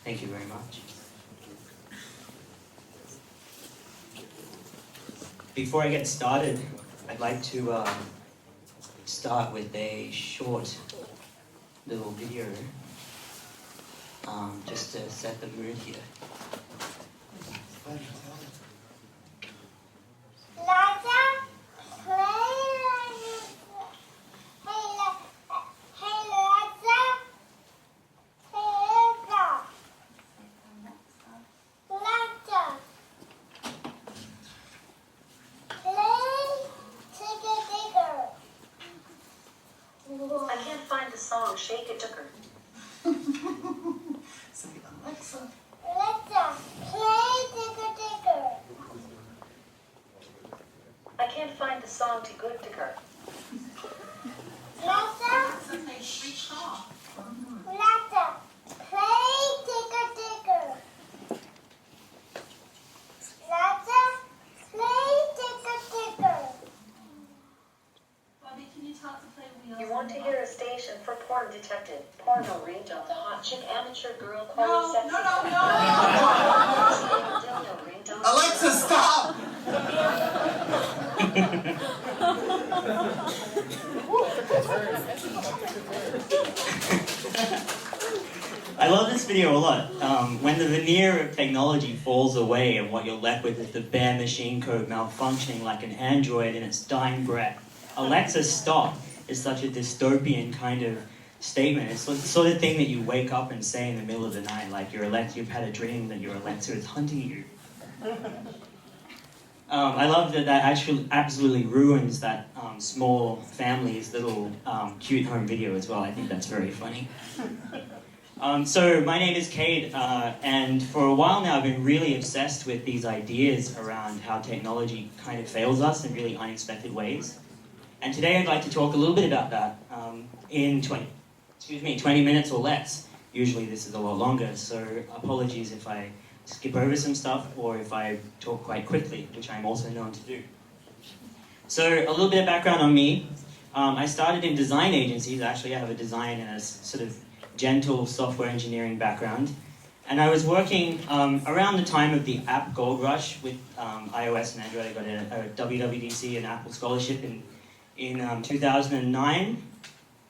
Thank you very much. Before I get started, I'd like to start with a short little video just to set the mood here. I can't find the song Shake It Took Her. Alexa, play Digger Digger. I can't find the song Too Good to Her. Alexa, play Street Star. play Digger Digger. Alexa, play Digger Digger. Bobby, can you talk to play Wheels? You want to hear a station for porn detected. Porno ringtone. Hot chick, amateur girl, quality No, sexy. no. Alexa, stop! I love this video a lot. When the veneer of technology falls away and what you're left with is the bare machine code malfunctioning like an android in its dying breath. Alexa, stop is such a dystopian kind of statement. It's the sort of thing that you wake up and say in the middle of the night, like you've had a dream that your Alexa is hunting you. I love that actually absolutely ruins that small family's little cute home video as well. I think that's very funny. So my name is Cade, and for a while now I've been really obsessed with these ideas around how technology kind of fails us in really unexpected ways. And today I'd like to talk a little bit about that in 20 minutes or less. Usually this is a lot longer, so apologies if I skip over some stuff or if I talk quite quickly, which I'm also known to do. So a little bit of background on me. I started in design agencies. Actually, I have a design and a sort of gentle software engineering background. And I was working around the time of the app gold rush with iOS and Android. I got a WWDC, an Apple scholarship in 2009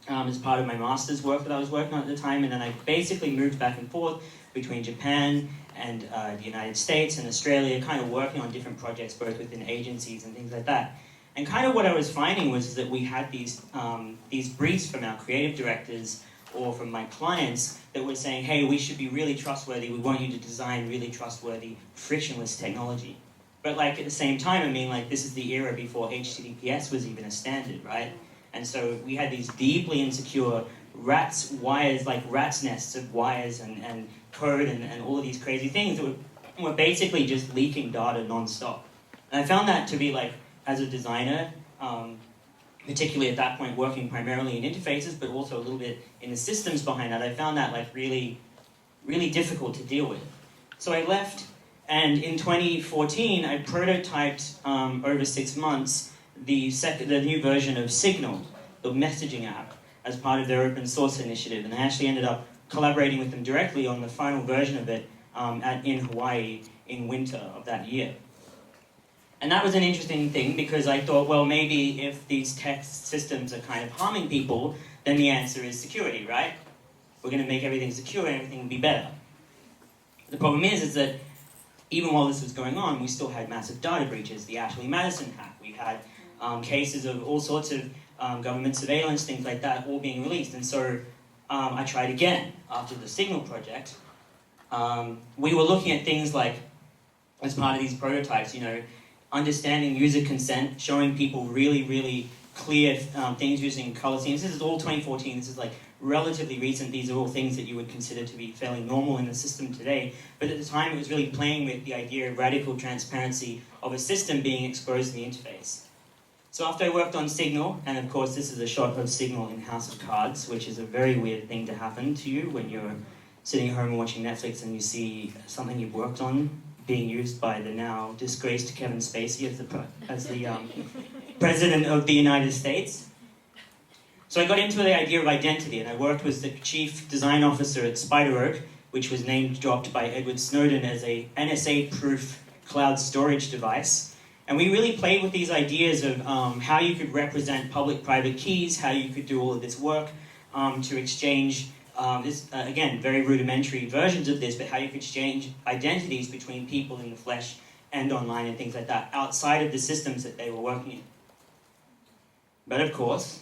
as part of my master's work that I was working on at the time. And then I basically moved back and forth between Japan and the United States and Australia, kind of working on different projects, both within agencies and things like that. And kind of what I was finding was that we had these briefs from our creative directors or from my clients that were saying, hey, we should be really trustworthy, we want you to design really trustworthy, frictionless technology. But like at the same time, I mean, like this is the era before HTTPS was even a standard, right? And so we had these deeply insecure wires, like rat's nests of wires and code and all of these crazy things that were basically just leaking data non-stop. And I found that to be like, as a designer, particularly at that point working primarily in interfaces, but also a little bit in the systems behind that, I found that like really, really difficult to deal with. So I left, and in 2014, I prototyped over 6 months the new version of Signal, the messaging app, as part of their open source initiative. And I actually ended up collaborating with them directly on the final version of it in Hawaii in winter of that year. And that was an interesting thing because I thought, well, maybe if these text systems are kind of harming people, then the answer is security, right? We're going to make everything secure and everything will be better. The problem is that even while this was going on, we still had massive data breaches. The Ashley Madison hack. We had cases of all sorts of government surveillance, things like that, all being released. And so I tried again after the Signal project. We were looking at things like, as part of these prototypes, understanding user consent, showing people really, really clear things using color schemes. This is all 2014. This is like relatively recent. These are all things that you would consider to be fairly normal in the system today. But at the time, it was really playing with the idea of radical transparency of a system being exposed in the interface. So after I worked on Signal, and of course this is a shot of Signal in House of Cards, which is a very weird thing to happen to you when you're sitting at home watching Netflix and you see something you've worked on being used by the now disgraced Kevin Spacey as the President of the United States. So I got into the idea of identity, and I worked with the chief design officer at SpiderOak, which was named dropped by Edward Snowden as a NSA-proof cloud storage device. And we really played with these ideas of how you could represent public-private keys, how you could do all of this work to exchange again, very rudimentary versions of this, but how you could exchange identities between people in the flesh and online and things like that outside of the systems that they were working in. But of course,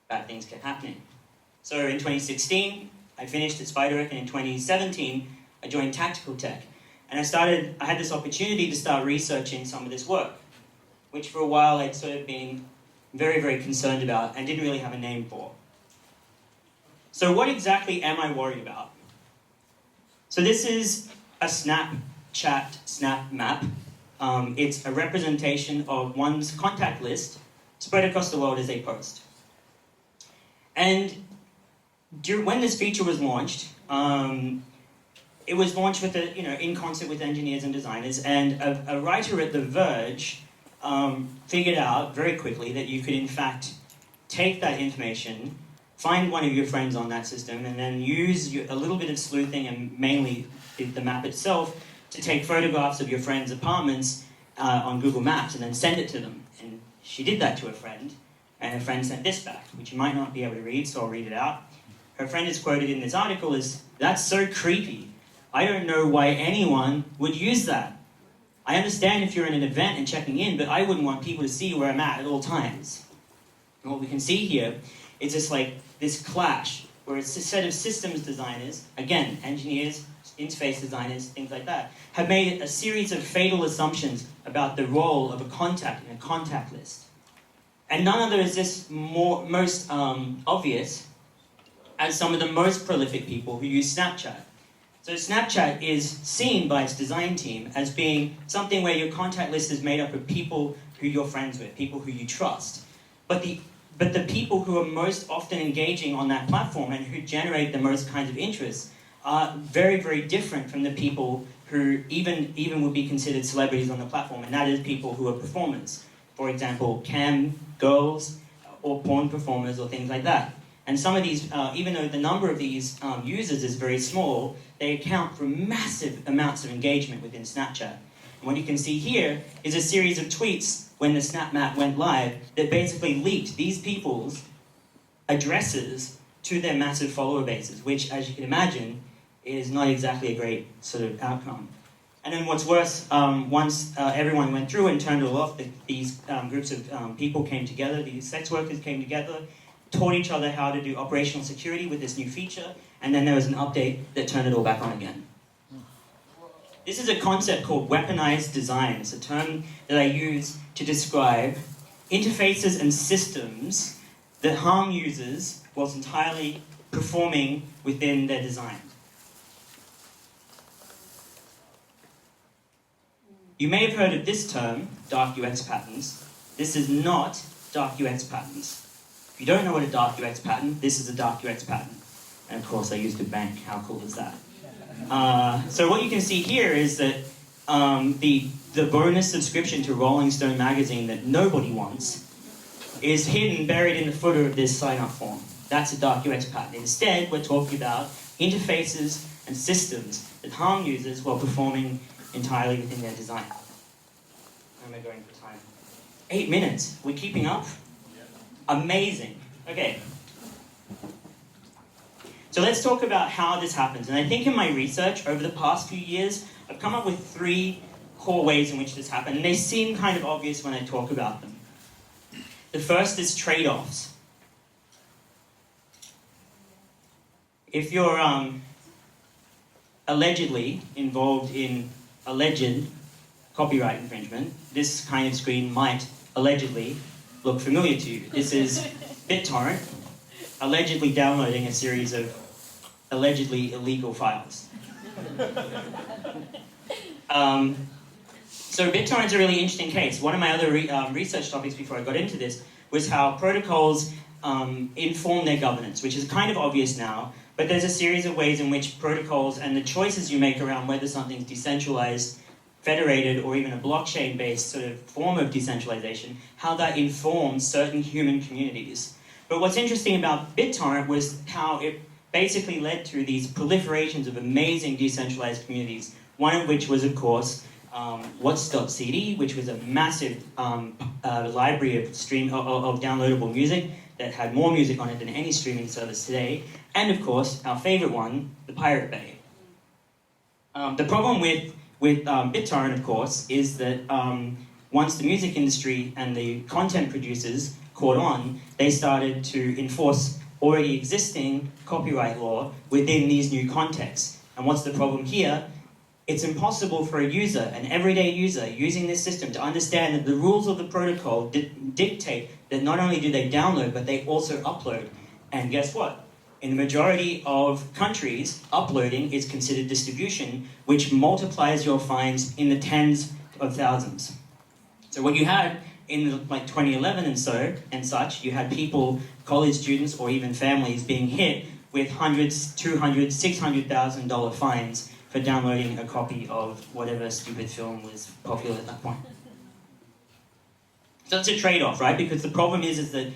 bad things kept happening. So in 2016, I finished at SpiderOak, and in 2017, I joined Tactical Tech. And I had this opportunity to start researching some of this work, which for a while I'd sort of been very, very concerned about and didn't really have a name for. So what exactly am I worried about? So this is a Snapchat snap map. It's a representation of one's contact list spread across the world as they post. And when this feature was launched, it was launched with in concert with engineers and designers, and a writer at The Verge figured out very quickly that you could in fact take that information, find one of your friends on that system, and then use a little bit of sleuthing and mainly the map itself to take photographs of your friends' apartments on Google Maps and then send it to them. And she did that to a friend, and her friend sent this back, which you might not be able to read, so I'll read it out. Her friend is quoted in this article as, "That's so creepy. I don't know why anyone would use that. I understand if you're in an event and checking in, but I wouldn't want people to see where I'm at all times." And what we can see here is this clash, where it's a set of systems designers, again, engineers, interface designers, things like that, have made a series of fatal assumptions about the role of a contact in a contact list. And none other is this most obvious as some of the most prolific people who use Snapchat. So Snapchat is seen by its design team as being something where your contact list is made up of people who you're friends with, people who you trust. But the people who are most often engaging on that platform and who generate the most kinds of interest are very, very different from the people who even would be considered celebrities on the platform, and that is people who are performers. For example, cam girls or porn performers or things like that. And some of these, even though the number of these users is very small, they account for massive amounts of engagement within Snapchat. And what you can see here is a series of tweets when the Snap Map went live that basically leaked these people's addresses to their massive follower bases, which, as you can imagine, is not exactly a great sort of outcome. And then what's worse, once everyone went through and turned it all off, these groups of people came together, these sex workers came together, taught each other how to do operational security with this new feature, and then there was an update that turned it all back on again. This is a concept called weaponized design. It's a term that I use to describe interfaces and systems that harm users whilst entirely performing within their design. You may have heard of this term, dark UX patterns. This is not dark UX patterns. If you don't know what a dark UX pattern, this is a dark UX pattern. And of course I used a bank, how cool is that? So what you can see here is that the bonus subscription to Rolling Stone magazine that nobody wants is hidden, buried in the footer of this sign-up form. That's a dark UX pattern. Instead, we're talking about interfaces and systems that harm users while performing entirely within their design. Where am I going for time? 8 minutes. We're keeping up? Amazing. Okay. So let's talk about how this happens. And I think in my research over the past few years, I've come up with 3 core ways in which this happens. And they seem kind of obvious when I talk about them. The first is trade-offs. If you're allegedly involved in alleged copyright infringement, this kind of screen might allegedly look familiar to you. This is BitTorrent allegedly downloading a series of allegedly illegal files. So BitTorrent's a really interesting case. One of my other research topics before I got into this was how protocols inform their governance, which is kind of obvious now, but there's a series of ways in which protocols and the choices you make around whether something's decentralized federated or even a blockchain-based sort of form of decentralization, how that informs certain human communities. But what's interesting about BitTorrent was how it basically led to these proliferations of amazing decentralized communities, one of which was, of course, What's.cd, which was a massive library of downloadable music that had more music on it than any streaming service today, and of course, our favorite one, the Pirate Bay. The problem with BitTorrent, of course, is that once the music industry and the content producers caught on, they started to enforce already existing copyright law within these new contexts. And what's the problem here? It's impossible for a user, an everyday user, using this system to understand that the rules of the protocol dictate that not only do they download, but they also upload. And guess what? In the majority of countries, uploading is considered distribution, which multiplies your fines in the tens of thousands. So what you had in like 2011 and such, you had people, college students, or even families being hit with hundreds, $200,000, $600,000 fines for downloading a copy of whatever stupid film was popular at that point. So it's a trade-off, right? Because the problem is that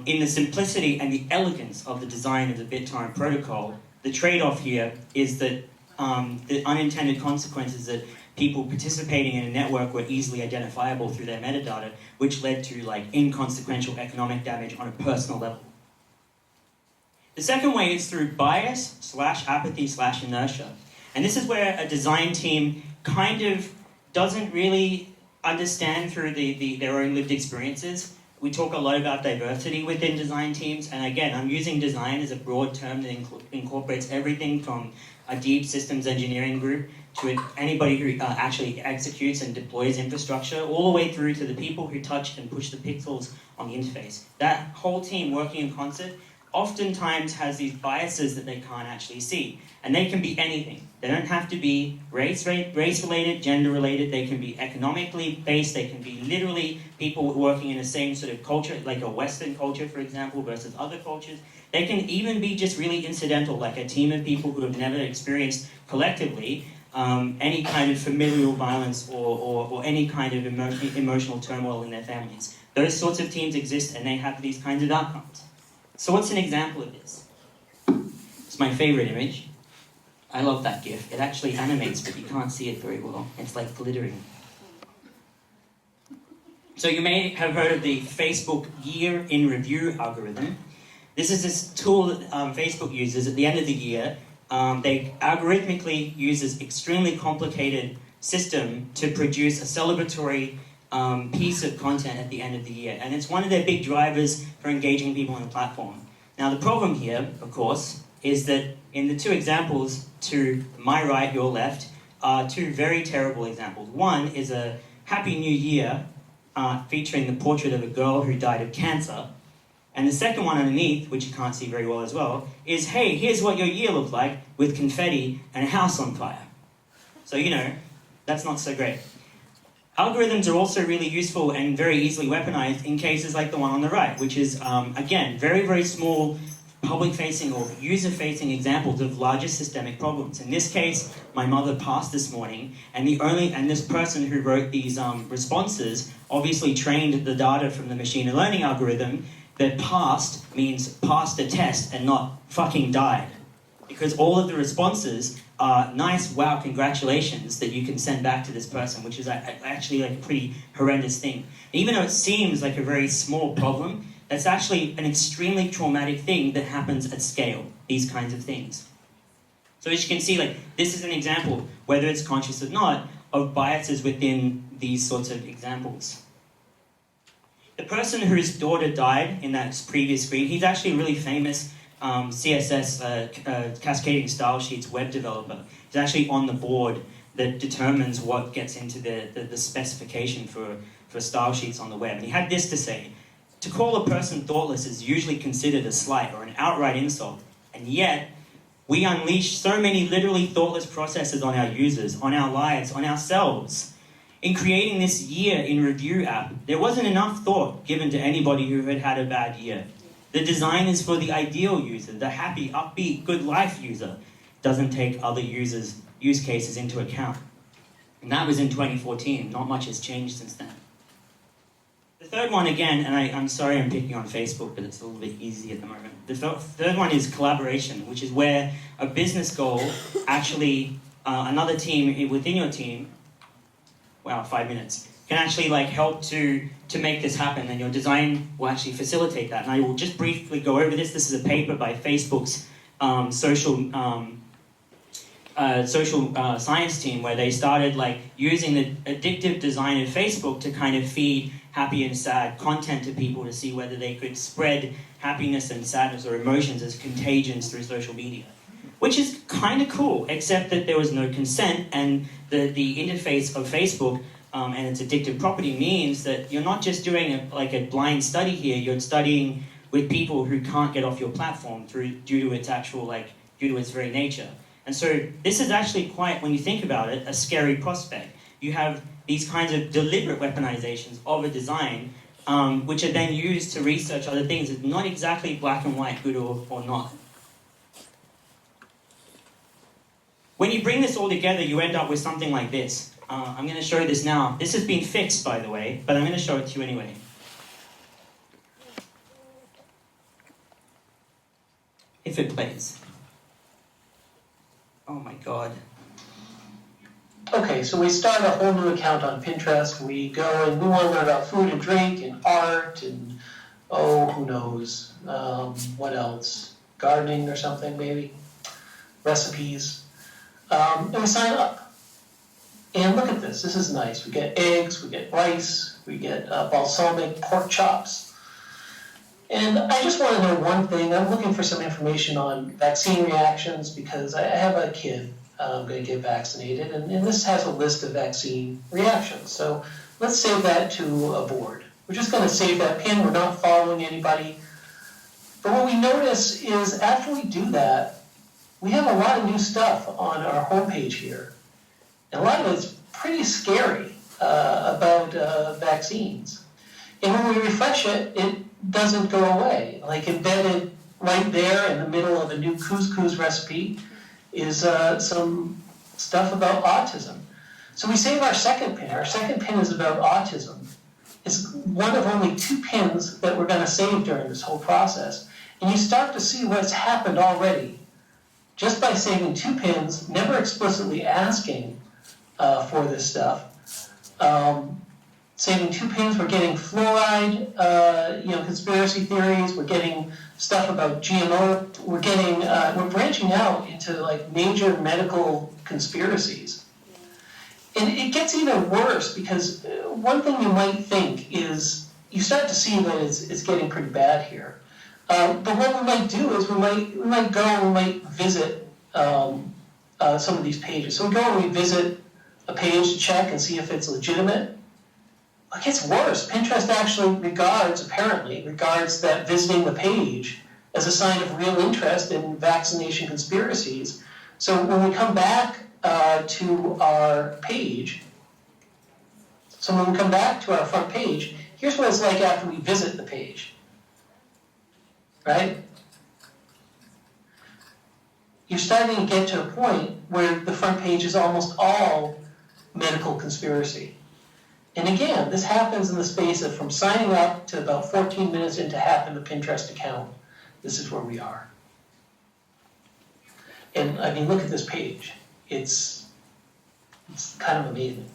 in the simplicity and the elegance of the design of the BitTorrent protocol, the trade-off here is that the unintended consequences that people participating in a network were easily identifiable through their metadata, which led to like inconsequential economic damage on a personal level. The second way is through bias / apathy / inertia. And this is where a design team kind of doesn't really understand through their own lived experiences. We talk a lot about diversity within design teams, and again, I'm using design as a broad term that incorporates everything from a deep systems engineering group to anybody who actually executes and deploys infrastructure, all the way through to the people who touch and push the pixels on the interface. That whole team working in concert oftentimes has these biases that they can't actually see. And they can be anything. They don't have to be race-related, gender-related. They can be economically based. They can be literally people working in the same sort of culture, like a Western culture, for example, versus other cultures. They can even be just really incidental, like a team of people who have never experienced collectively any kind of familial violence or any kind of emotional turmoil in their families. Those sorts of teams exist, and they have these kinds of outcomes. So what's an example of this? It's my favorite image. I love that GIF. It actually animates, but you can't see it very well. It's like glittering. So you may have heard of the Facebook Year in Review algorithm. This is this tool that Facebook uses at the end of the year. They algorithmically use this extremely complicated system to produce a celebratory piece of content at the end of the year. And it's one of their big drivers for engaging people on the platform. Now the problem here, of course, is that in the two examples to my right, your left, are two very terrible examples. One is a Happy New Year featuring the portrait of a girl who died of cancer. And the second one underneath, which you can't see very well as well, is, hey, here's what your year looked like with confetti and a house on fire. So, you know, that's not so great. Algorithms are also really useful and very easily weaponized in cases like the one on the right, which is, again, very, very small public-facing or user-facing examples of larger systemic problems. In this case, my mother passed this morning, and this person who wrote these responses obviously trained the data from the machine learning algorithm that passed means passed a test and not fucking died. Because all of the responses are nice, wow, congratulations that you can send back to this person, which is actually like a pretty horrendous thing. And even though it seems like a very small problem, that's actually an extremely traumatic thing that happens at scale, these kinds of things. So as you can see, like, this is an example, whether it's conscious or not, of biases within these sorts of examples. The person whose daughter died in that previous screen, he's actually a really famous CSS cascading style sheets web developer. He's actually on the board that determines what gets into the specification for style sheets on the web. And he had this to say: to call a person thoughtless is usually considered a slight or an outright insult, and yet we unleash so many literally thoughtless processes on our users, on our lives, on ourselves. In creating this year in review app, there wasn't enough thought given to anybody who had had a bad year. The design is for the ideal user, the happy, upbeat, good life user. It doesn't take other use cases into account. And that was in 2014. Not much has changed since then. The third one, again, and I'm sorry I'm picking on Facebook, but it's a little bit easy at the moment. The third one is collaboration, which is where a business goal actually, another team within your team, wow, 5 minutes, can actually like help to make this happen, and your design will actually facilitate that. And I will just briefly go over this. This is a paper by Facebook's social science team, where they started like using the addictive design of Facebook to kind of feed happy and sad content to people to see whether they could spread happiness and sadness or emotions as contagions through social media. Which is kind of cool, except that there was no consent, and the interface of Facebook and its addictive property means that you're not just doing a blind study here, you're studying with people who can't get off your platform due to its very nature. And so this is actually quite, when you think about it, a scary prospect. You have these kinds of deliberate weaponizations of a design, which are then used to research other things. It's not exactly black and white, good or not. When you bring this all together, you end up with something like this. I'm going to show you this now. This has been fixed, by the way, but I'm going to show it to you anyway. If it plays. Oh my god. Okay, so we start a whole new account on Pinterest. We go and we want to learn about food and drink and art and, who knows, what else? Gardening or something, maybe? Recipes. And we sign up. And look at this. This is nice. We get eggs, we get rice, we get balsamic pork chops. And I just want to know one thing. I'm looking for some information on vaccine reactions because I have a kid going to get vaccinated, and this has a list of vaccine reactions. So let's save that to a board. We're just going to save that pin. We're not following anybody. But what we notice is after we do that, we have a lot of new stuff on our homepage here. And a lot of it's pretty scary about vaccines. And when we refresh it, it doesn't go away. Like embedded right there in the middle of a new couscous recipe is some stuff about autism. So we save our second pin. Our second pin is about autism. It's one of only 2 pins that we're going to save during this whole process. And you start to see what's happened already. Just by saving 2 pins, never explicitly asking for this stuff. Saving 2 pins, we're getting fluoride, conspiracy theories. We're getting stuff about GMO. We're branching out into like major medical conspiracies. And it gets even worse because one thing you might think is you start to see that it's getting pretty bad here. But what we might do is we might go and we might visit some of these pages. So we go and we visit a page to check and see if it's legitimate. It gets worse. Pinterest actually regards that visiting the page as a sign of real interest in vaccination conspiracies. So when we come back to our page, front page, here's what it's like after we visit the page. Right? You're starting to get to a point where the front page is almost all medical conspiracy. And again, this happens in the space of from signing up to about 14 minutes into having the Pinterest account. This is where we are. And I mean, look at this page. It's kind of amazing.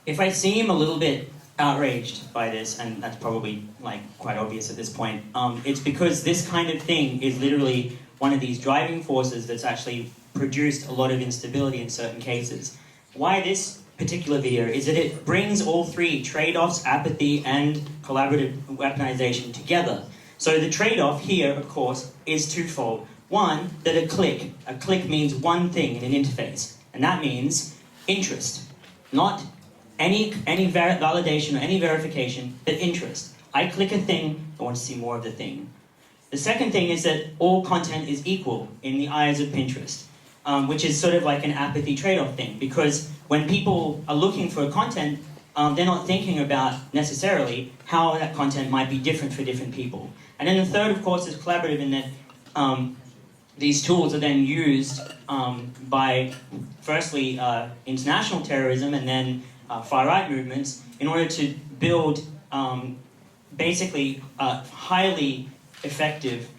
If I seem a little bit outraged by this, and that's probably like quite obvious at this point, it's because this kind of thing is literally one of these driving forces that's actually produced a lot of instability in certain cases. Why this particular video is that it brings all 3 trade-offs, apathy, and collaborative weaponization together. So the trade-off here, of course, is twofold. One, that a click means one thing in an interface, and that means interest, not any validation or any verification, but interest. I click a thing, I want to see more of the thing. The second thing is that all content is equal in the eyes of Pinterest, which is sort of like an apathy trade-off thing, because when people are looking for content, they're not thinking about necessarily how that content might be different for different people. And then the third, of course, is collaborative in that these tools are then used by, firstly, international terrorism and then far-right movements in order to build basically highly effective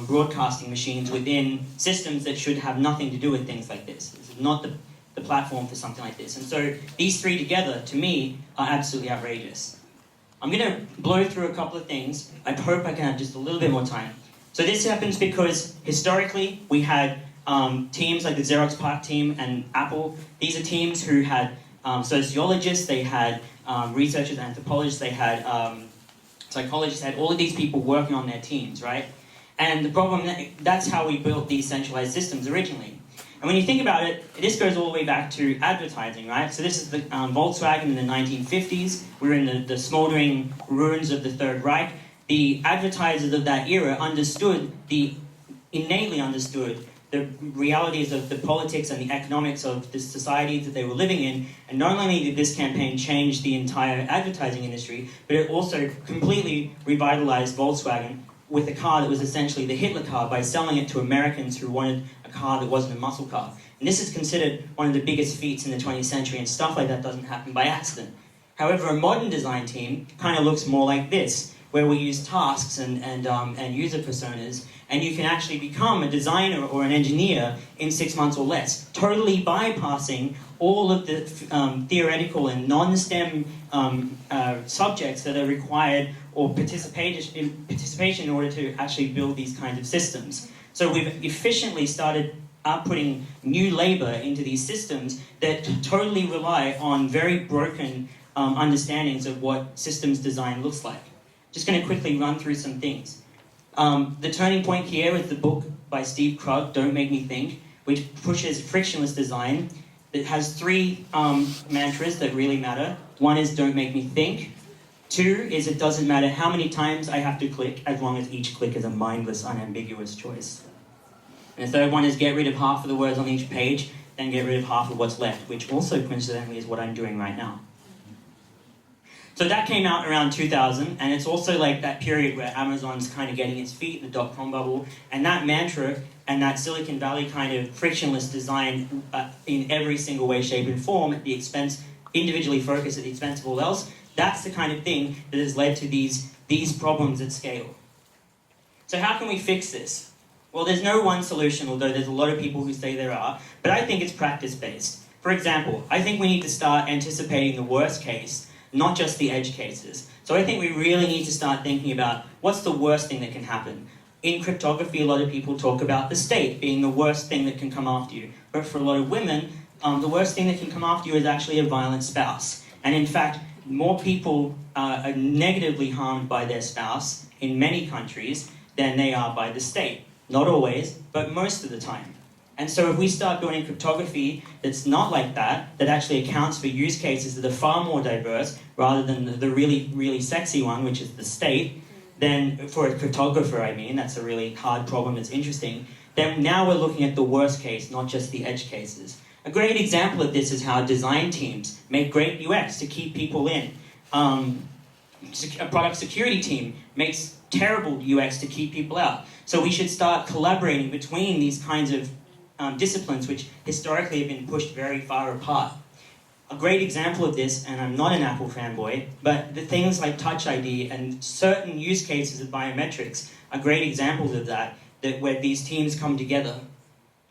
broadcasting machines within systems that should have nothing to do with things like this. This is not the platform for something like this. And so these three together, to me, are absolutely outrageous. I'm going to blow through a couple of things. I hope I can have just a little bit more time. So this happens because historically we had teams like the Xerox PARC team and Apple. These are teams who had sociologists, they had researchers, anthropologists, they had psychologists, they had all of these people working on their teams, right? And the problem, that's how we built these centralized systems originally. And when you think about it, this goes all the way back to advertising, right? So this is the Volkswagen in the 1950s. We're in the smoldering ruins of the Third Reich. The advertisers of that era innately understood the realities of the politics and the economics of the society that they were living in. And not only did this campaign change the entire advertising industry, but it also completely revitalized Volkswagen with a car that was essentially the Hitler car by selling it to Americans who wanted a car that wasn't a muscle car. And this is considered one of the biggest feats in the 20th century, and stuff like that doesn't happen by accident. However, a modern design team kind of looks more like this, where we use tasks and user personas, and you can actually become a designer or an engineer in 6 months or less, totally bypassing all of the theoretical and non-STEM subjects that are required or participation in order to actually build these kinds of systems. So we've efficiently started putting new labor into these systems that totally rely on very broken understandings of what systems design looks like. Just going to quickly run through some things. The turning point here is the book by Steve Krug, Don't Make Me Think, which pushes frictionless design. It has three mantras that really matter. One is don't make me think. Two is it doesn't matter how many times I have to click, as long as each click is a mindless, unambiguous choice. And the third one is get rid of half of the words on each page, then get rid of half of what's left, which also coincidentally is what I'm doing right now. So that came out around 2000, and it's also like that period where Amazon's kind of getting its feet in the dot-com bubble, and that mantra and that Silicon Valley kind of frictionless design in every single way, shape, and form at the expense, individually focused at the expense of all else, that's the kind of thing that has led to these problems at scale. So how can we fix this? Well, there's no one solution, although there's a lot of people who say there are, but I think it's practice-based. For example, I think we need to start anticipating the worst case, not just the edge cases. So I think we really need to start thinking about what's the worst thing that can happen. In cryptography, a lot of people talk about the state being the worst thing that can come after you. But for a lot of women, the worst thing that can come after you is actually a violent spouse. And in fact, more people are negatively harmed by their spouse in many countries than they are by the state. Not always, but most of the time. And so if we start building cryptography that's not like that, that actually accounts for use cases that are far more diverse, rather than the really, really sexy one, which is the state, then for a cryptographer, I mean, that's a really hard problem that's interesting, then now we're looking at the worst case, not just the edge cases. A great example of this is how design teams make great UX to keep people in. A product security team makes terrible UX to keep people out. So we should start collaborating between these kinds of disciplines which historically have been pushed very far apart. A great example of this, and I'm not an Apple fanboy, but the things like Touch ID and certain use cases of biometrics are great examples of that where these teams come together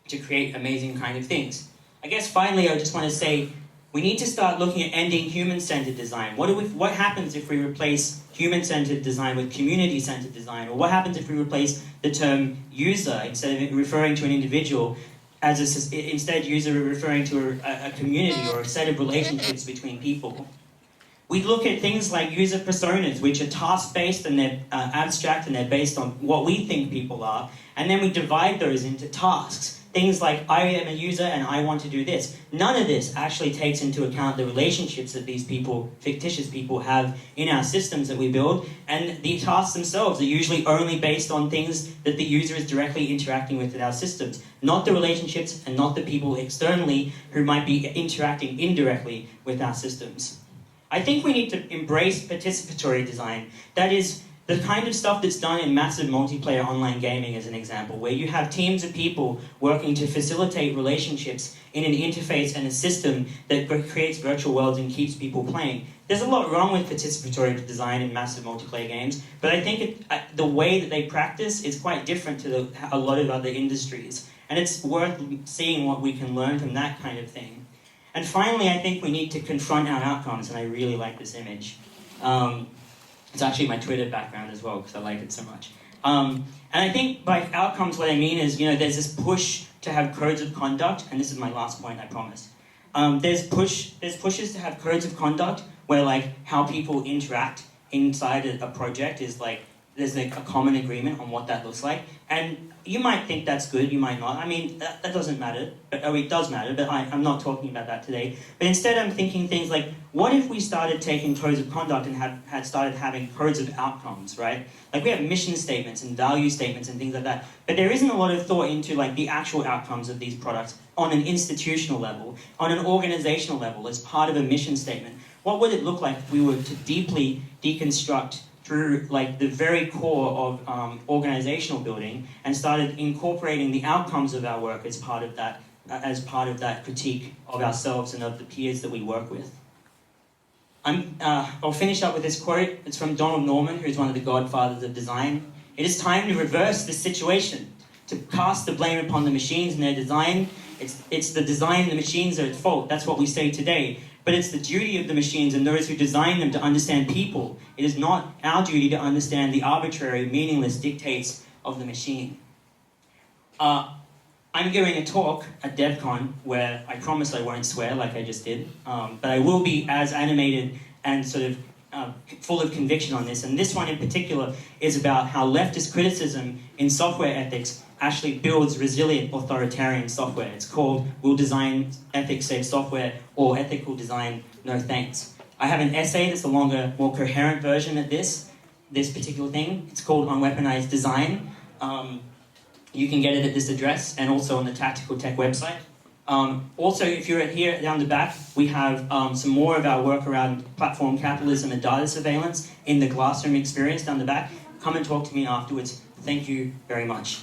to create amazing kind of things. I guess finally I just want to say we need to start looking at ending human-centered design. What happens if we replace human-centered design with community-centered design? Or what happens if we replace the term user instead of referring to an individual instead user referring to a community or a set of relationships between people? We look at things like user personas, which are task-based and they're abstract and they're based on what we think people are, and then we divide those into tasks. Things like, I am a user and I want to do this. None of this actually takes into account the relationships that these people, fictitious people, have in our systems that we build, and the tasks themselves are usually only based on things that the user is directly interacting with in our systems, not the relationships and not the people externally who might be interacting indirectly with our systems. I think we need to embrace participatory design. That is, The kind of stuff that's done in massive multiplayer online gaming as an example, where you have teams of people working to facilitate relationships in an interface and a system that creates virtual worlds and keeps people playing. There's a lot wrong with participatory design in massive multiplayer games, but I think the way that they practice is quite different to a lot of other industries. And it's worth seeing what we can learn from that kind of thing. And finally, I think we need to confront our outcomes, and I really like this image. It's actually my Twitter background as well, because I like it so much. And I think by outcomes, what I mean is, there's this push to have codes of conduct, and this is my last point, I promise. There's pushes to have codes of conduct where, like, how people interact inside a project is, like, there's like a common agreement on what that looks like. And you might think that's good, you might not. I mean, that doesn't matter. It does matter, but I'm not talking about that today. But instead I'm thinking things like, what if we started taking codes of conduct and had started having codes of outcomes, right? Like we have mission statements and value statements and things like that. But there isn't a lot of thought into like the actual outcomes of these products on an institutional level, on an organizational level, as part of a mission statement. What would it look like if we were to deeply deconstruct through like the very core of organizational building and started incorporating the outcomes of our work as part of that critique of ourselves and of the peers that we work with. I'll finish up with this quote. It's from Donald Norman, who's one of the godfathers of design. It is time to reverse this situation, to cast the blame upon the machines and their design. It's the design and the machines are at fault. That's what we say today. But it's the duty of the machines and those who design them to understand people. It is not our duty to understand the arbitrary, meaningless dictates of the machine. I'm giving a talk at DevCon where I promise I won't swear like I just did, but I will be as animated and sort of full of conviction on this. And this one in particular is about how leftist criticism in software ethics actually builds resilient authoritarian software. It's called Will Design Ethics Save Software, or Ethical Design No Thanks. I have an essay that's a longer, more coherent version of this particular thing. It's called Unweaponized Design. You can get it at this address and also on the Tactical Tech website. Also, if you're here down the back, we have some more of our work around platform capitalism and data surveillance in the Glassroom experience down the back. Come and talk to me afterwards. Thank you very much.